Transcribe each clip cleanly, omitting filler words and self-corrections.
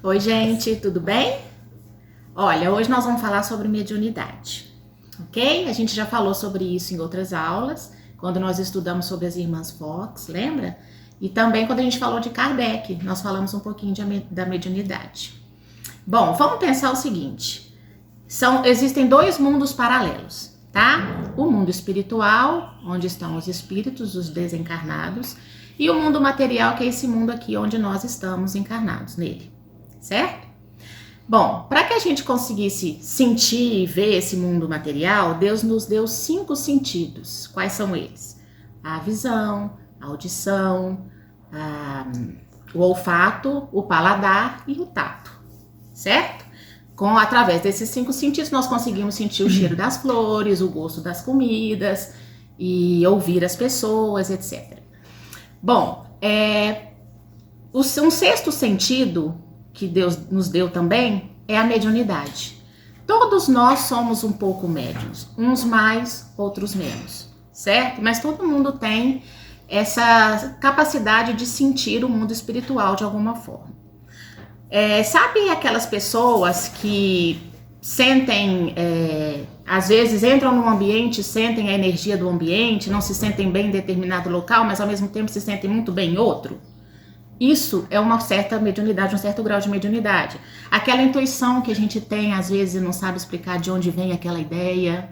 Oi, gente, tudo bem? Olha, hoje nós vamos falar sobre mediunidade, ok? A gente já falou sobre isso em outras aulas, quando nós estudamos sobre as irmãs Fox, lembra? E também quando a gente falou de Kardec, nós falamos um pouquinho da mediunidade. Bom, vamos pensar o seguinte: existem dois mundos paralelos, tá? O mundo espiritual, onde estão os espíritos, os desencarnados, e o mundo material, que é esse mundo aqui onde nós estamos encarnados nele. Certo? Bom, para que a gente conseguisse sentir e ver esse mundo material, Deus nos deu 5 sentidos. Quais são eles? A visão, a audição, o olfato, o paladar e o tato, certo? Através desses 5 sentidos, nós conseguimos sentir o cheiro das flores, o gosto das comidas e ouvir as pessoas, etc. Bom, um sexto sentido que Deus nos deu também é a mediunidade. Todos nós somos um pouco médiuns, uns mais, outros menos, certo? Mas todo mundo tem essa capacidade de sentir o mundo espiritual de alguma forma. Sabe aquelas pessoas que sentem, às vezes entram num ambiente, sentem a energia do ambiente, não se sentem bem em determinado local, mas ao mesmo tempo se sentem muito bem em outro? Isso é uma certa mediunidade, um certo grau de mediunidade. Aquela intuição que a gente tem, às vezes, e não sabe explicar de onde vem aquela ideia.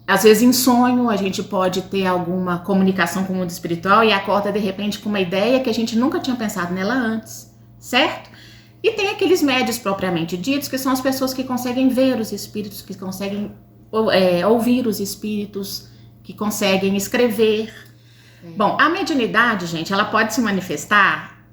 Às vezes, em sonho, a gente pode ter alguma comunicação com o mundo espiritual e acorda, de repente, com uma ideia que a gente nunca tinha pensado nela antes, certo? E tem aqueles médiuns propriamente ditos, que são as pessoas que conseguem ver os espíritos, que conseguem ouvir os espíritos, que conseguem escrever. Bom, a mediunidade, gente, ela pode se manifestar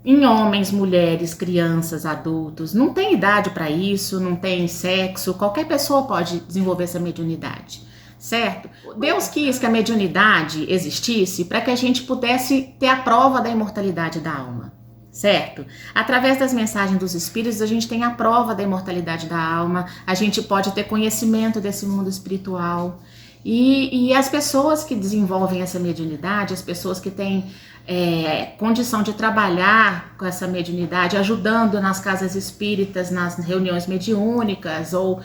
em homens, mulheres, crianças, adultos. Não tem idade para isso, não tem sexo. Qualquer pessoa pode desenvolver essa mediunidade, certo? Deus quis que a mediunidade existisse para que a gente pudesse ter a prova da imortalidade da alma, certo? Através das mensagens dos espíritos, a gente tem a prova da imortalidade da alma. A gente pode ter conhecimento desse mundo espiritual. E as pessoas que desenvolvem essa mediunidade, as pessoas que têm condição de trabalhar com essa mediunidade, ajudando nas casas espíritas, nas reuniões mediúnicas, ou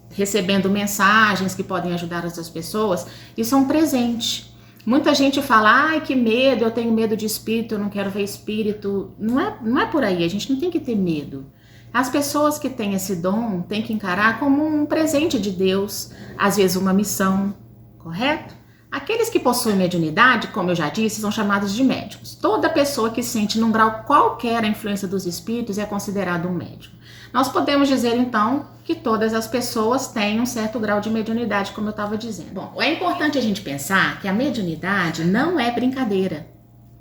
recebendo mensagens que podem ajudar outras pessoas, isso é um presente. Muita gente fala, ai, que medo, eu tenho medo de espírito, eu não quero ver espírito. Não é por aí, a gente não tem que ter medo. As pessoas que têm esse dom têm que encarar como um presente de Deus, às vezes uma missão, correto? Aqueles que possuem mediunidade, como eu já disse, são chamados de médiuns. Toda pessoa que sente num grau qualquer a influência dos espíritos é considerado um médium. Nós podemos dizer, então, que todas as pessoas têm um certo grau de mediunidade, como eu estava dizendo. Bom, é importante a gente pensar que a mediunidade não é brincadeira,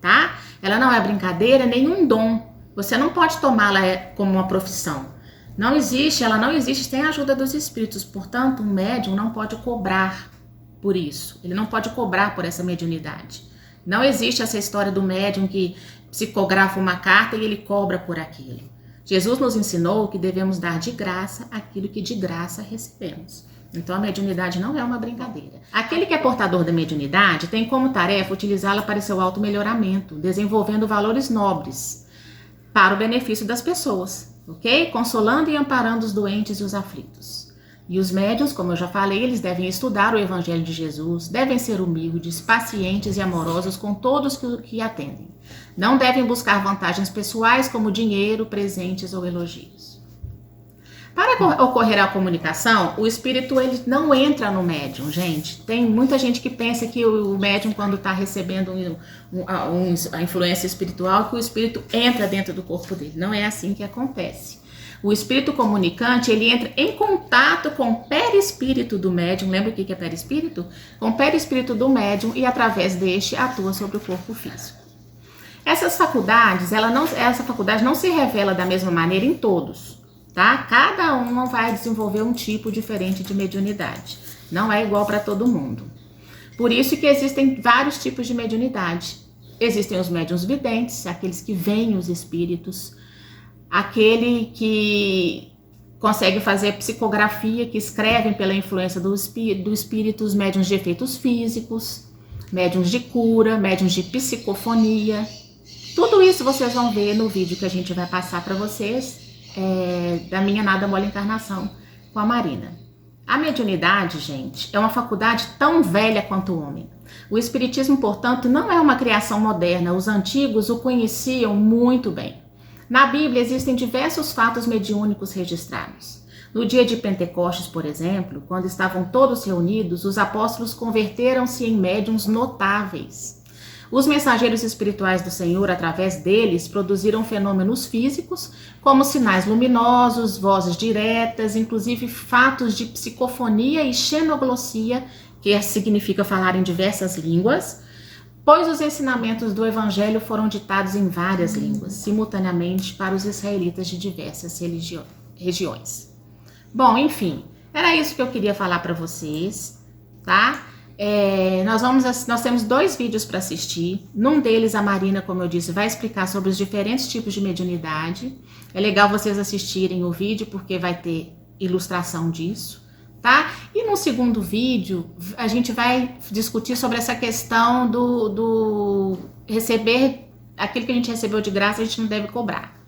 tá? Ela não é brincadeira, nenhum dom. Você não pode tomá-la como uma profissão. Não existe, ela não existe sem a ajuda dos espíritos. Portanto, um médium não pode cobrar por isso. Ele não pode cobrar por essa mediunidade. Não existe essa história do médium que psicografa uma carta e ele cobra por aquilo. Jesus nos ensinou que devemos dar de graça aquilo que de graça recebemos. Então, a mediunidade não é uma brincadeira. Aquele que é portador da mediunidade tem como tarefa utilizá-la para seu automelhoramento, desenvolvendo valores nobres para o benefício das pessoas, ok? Consolando e amparando os doentes e os aflitos. E os médiuns, como eu já falei, eles devem estudar o Evangelho de Jesus, devem ser humildes, pacientes e amorosos com todos que atendem. Não devem buscar vantagens pessoais como dinheiro, presentes ou elogios. Para ocorrer a comunicação, o espírito ele não entra no médium, gente. Tem muita gente que pensa que o médium, quando está recebendo a influência espiritual, que o espírito entra dentro do corpo dele. Não é assim que acontece. O espírito comunicante, ele entra em contato com o perispírito do médium. Lembra o que é perispírito? Com o perispírito do médium e, através deste, atua sobre o corpo físico. Essa faculdade não se revela da mesma maneira em todos. Tá? Cada um vai desenvolver um tipo diferente de mediunidade. Não é igual para todo mundo. Por isso que existem vários tipos de mediunidade. Existem os médiuns videntes, aqueles que veem os espíritos, aquele que consegue fazer psicografia, que escrevem pela influência do espírito, os médiuns de efeitos físicos, médiuns de cura, médiuns de psicofonia, Tudo isso vocês vão ver no vídeo que a gente vai passar para vocês, da minha Nada Mole Encarnação com a Marina. A mediunidade, gente, é uma faculdade tão velha quanto o homem. O espiritismo, portanto, não é uma criação moderna. Os antigos o conheciam muito bem. Na Bíblia existem diversos fatos mediúnicos registrados. No dia de Pentecostes, por exemplo, quando estavam todos reunidos, os apóstolos converteram-se em médiuns notáveis. Os mensageiros espirituais do Senhor, através deles, produziram fenômenos físicos, como sinais luminosos, vozes diretas, inclusive fatos de psicofonia e xenoglossia, que significa falar em diversas línguas, pois os ensinamentos do Evangelho foram ditados em várias línguas, simultaneamente para os israelitas de diversas regiões. Bom, enfim, era isso que eu queria falar para vocês, tá? Nós temos 2 vídeos para assistir. Num deles, a Marina, como eu disse, vai explicar sobre os diferentes tipos de mediunidade. É legal vocês assistirem o vídeo, porque vai ter ilustração disso, tá? E no segundo vídeo, a gente vai discutir sobre essa questão do receber, aquilo que a gente recebeu de graça, a gente não deve cobrar,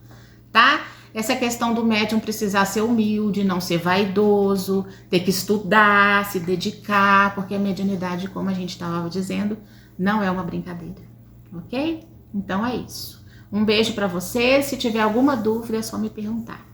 tá? Essa questão do médium precisar ser humilde, não ser vaidoso, ter que estudar, se dedicar, porque a mediunidade, como a gente estava dizendo, não é uma brincadeira, ok? Então é isso. Um beijo para vocês. Se tiver alguma dúvida, é só me perguntar.